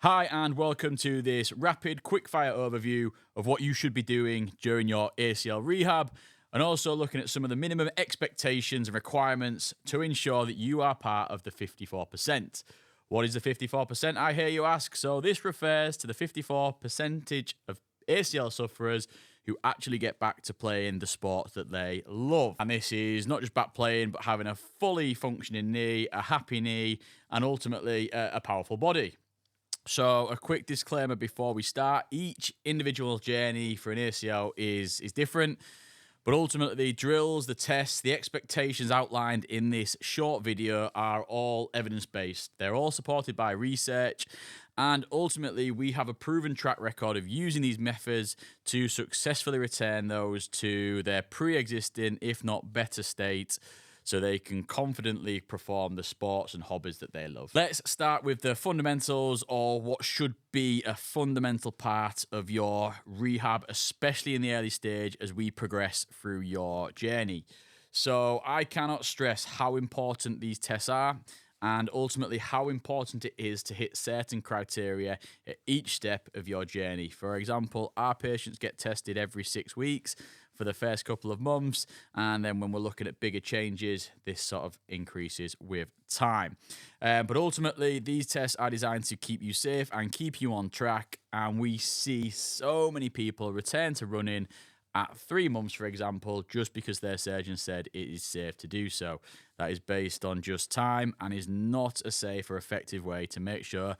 Hi, and welcome to this rapid quickfire overview of what you should be doing during your ACL rehab, and also looking at some of the minimum expectations and requirements to ensure that you are part of the 54%. What is the 54%, I hear you ask? So, this refers to the 54% of ACL sufferers who actually get back to playing the sport that they love. And this is not just back playing, but having a fully functioning knee, a happy knee, and ultimately a powerful body. So, a quick disclaimer before we start: each individual journey for an ACL is different, but ultimately, the drills, the tests, the expectations outlined in this short video are all evidence based. They're all supported by research, and ultimately, we have a proven track record of using these methods to successfully return those to their pre existing, if not better, state, so they can confidently perform the sports and hobbies that they love. Let's start with the fundamentals, or what should be a fundamental part of your rehab, especially in the early stage as we progress through your journey. So I cannot stress how important these tests are, and ultimately how important it is to hit certain criteria at each step of your journey. For example, our patients get tested every 6 weeks for the first couple of months, and then when we're looking at bigger changes, this sort of increases with time. But ultimately, these tests are designed to keep you safe and keep you on track, and we see so many people return to running at 3 months, for example, just because their surgeon said it is safe to do so. That is based on just time and is not a safe or effective way to make sure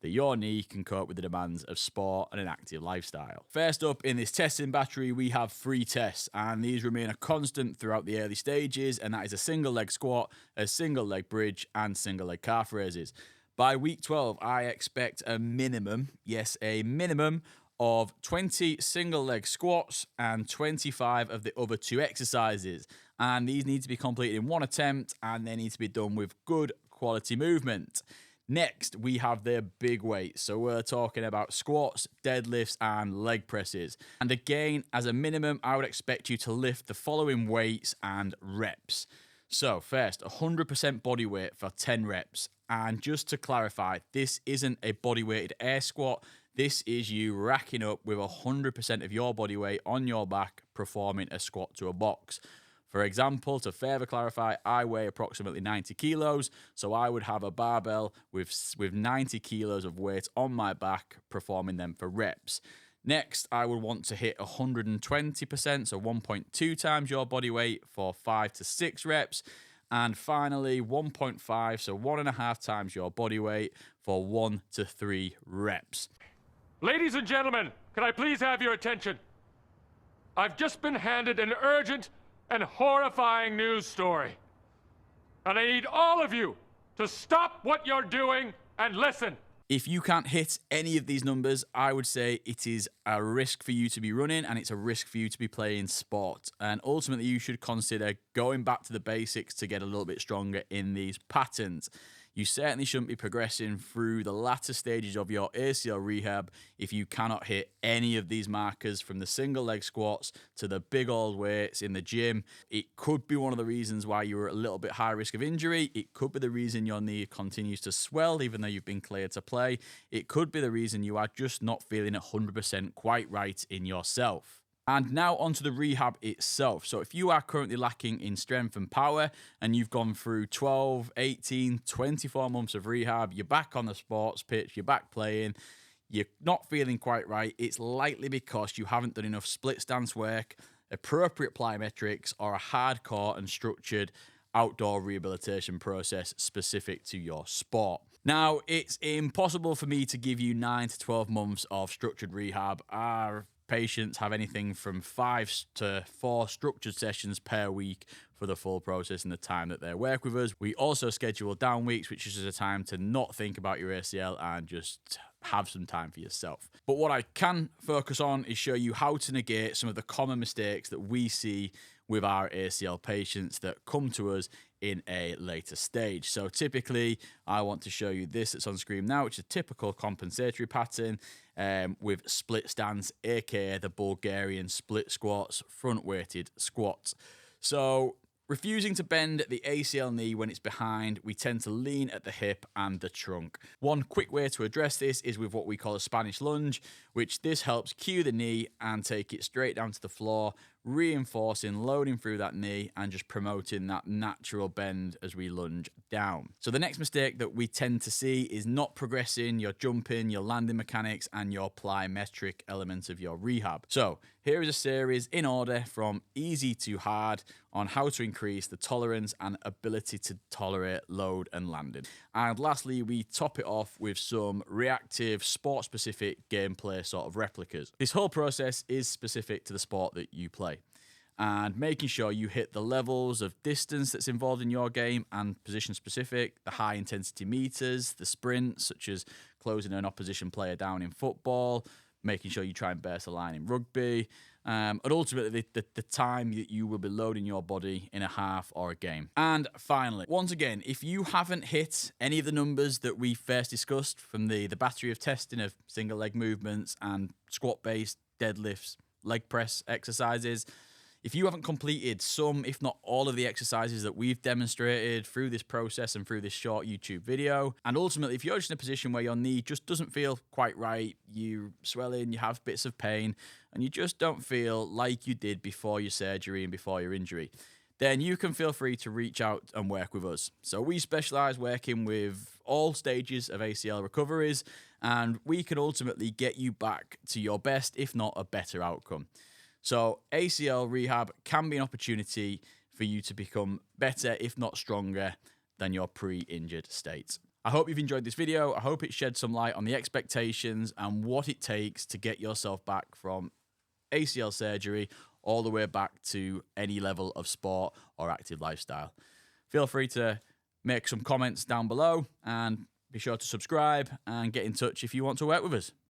that your knee can cope with the demands of sport and an active lifestyle. First up in this testing battery, we have 3 tests, and these remain a constant throughout the early stages, and that is a single leg squat, a single leg bridge, and single leg calf raises. By week 12, I expect a minimum, yes, a minimum of 20 single leg squats and 25 of the other 2 exercises. And these need to be completed in 1 attempt, and they need to be done with good quality movement. Next, we have the big weights. So we're talking about squats, deadlifts, and leg presses. And again, as a minimum, I would expect you to lift the following weights and reps. So first, 100% body weight for 10 reps. And just to clarify, this isn't a body weighted air squat. This is you racking up with 100% of your body weight on your back, performing a squat to a box. For example, to further clarify, I weigh approximately 90 kilos, so I would have a barbell with 90 kilos of weight on my back, performing them for reps. Next, I would want to hit 120%, so 1.2 times your body weight for 5 to 6 reps. And finally, 1.5, so 1.5 times your body weight for 1 to 3 reps. Ladies and gentlemen, can I please have your attention? I've just been handed an urgent and horrifying news story. And I need all of you to stop what you're doing and listen. If you can't hit any of these numbers, I would say it is a risk for you to be running, and it's a risk for you to be playing sport. And ultimately, you should consider going back to the basics to get a little bit stronger in these patterns. You certainly shouldn't be progressing through the latter stages of your ACL rehab if you cannot hit any of these markers, from the single leg squats to the big old weights in the gym. It could be one of the reasons why you're at a little bit high risk of injury. It could be the reason your knee continues to swell even though you've been cleared to play. It could be the reason you are just not feeling 100% quite right in yourself. And now onto the rehab itself. So if you are currently lacking in strength and power, and you've gone through 12, 18, 24 months of rehab, you're back on the sports pitch, you're back playing, you're not feeling quite right, it's likely because you haven't done enough split stance work, appropriate plyometrics, or a hardcore and structured outdoor rehabilitation process specific to your sport. Now, it's impossible for me to give you 9 to 12 months of structured rehab. Our patients have anything from 5 to 4 structured sessions per week for the full process and the time that they work with us. We also schedule down weeks, which is just a time to not think about your ACL and just have some time for yourself. But what I can focus on is show you how to negate some of the common mistakes that we see with our ACL patients that come to us in a later stage. So typically, I want to show you this that's on screen now, which is a typical compensatory pattern with split stance, aka the Bulgarian split squats, front weighted squats. So Refusing to bend the ACL knee when it's behind, we tend to lean at the hip and the trunk. One quick way to address this is with what we call a Spanish lunge, which this helps cue the knee and take it straight down to the floor, reinforcing, loading through that knee and just promoting that natural bend as we lunge down. So the next mistake that we tend to see is not progressing your jumping, your landing mechanics, and your plyometric elements of your rehab. So here is a series in order from easy to hard on how to increase the tolerance and ability to tolerate load and landing. And lastly, we top it off with some reactive, sport-specific gameplay sort of replicas. This whole process is specific to the sport that you play, and making sure you hit the levels of distance that's involved in your game and position specific, the high intensity meters, the sprints, such as closing an opposition player down in football, making sure you try and burst a line in rugby, and ultimately the time that you will be loading your body in a half or a game. And finally, once again, if you haven't hit any of the numbers that we first discussed from the battery of testing of single leg movements and squat-based deadlifts, leg press exercises, if you haven't completed some, if not all of the exercises that we've demonstrated through this process and through this short YouTube video, and ultimately if you're just in a position where your knee just doesn't feel quite right, you're swelling, you have bits of pain, and you just don't feel like you did before your surgery and before your injury, then you can feel free to reach out and work with us. So we specialize working with all stages of ACL recoveries, and we can ultimately get you back to your best, if not a better outcome. So ACL rehab can be an opportunity for you to become better, if not stronger, than your pre-injured state. I hope you've enjoyed this video. I hope it sheds some light on the expectations and what it takes to get yourself back from ACL surgery all the way back to any level of sport or active lifestyle. Feel free to make some comments down below and be sure to subscribe and get in touch if you want to work with us.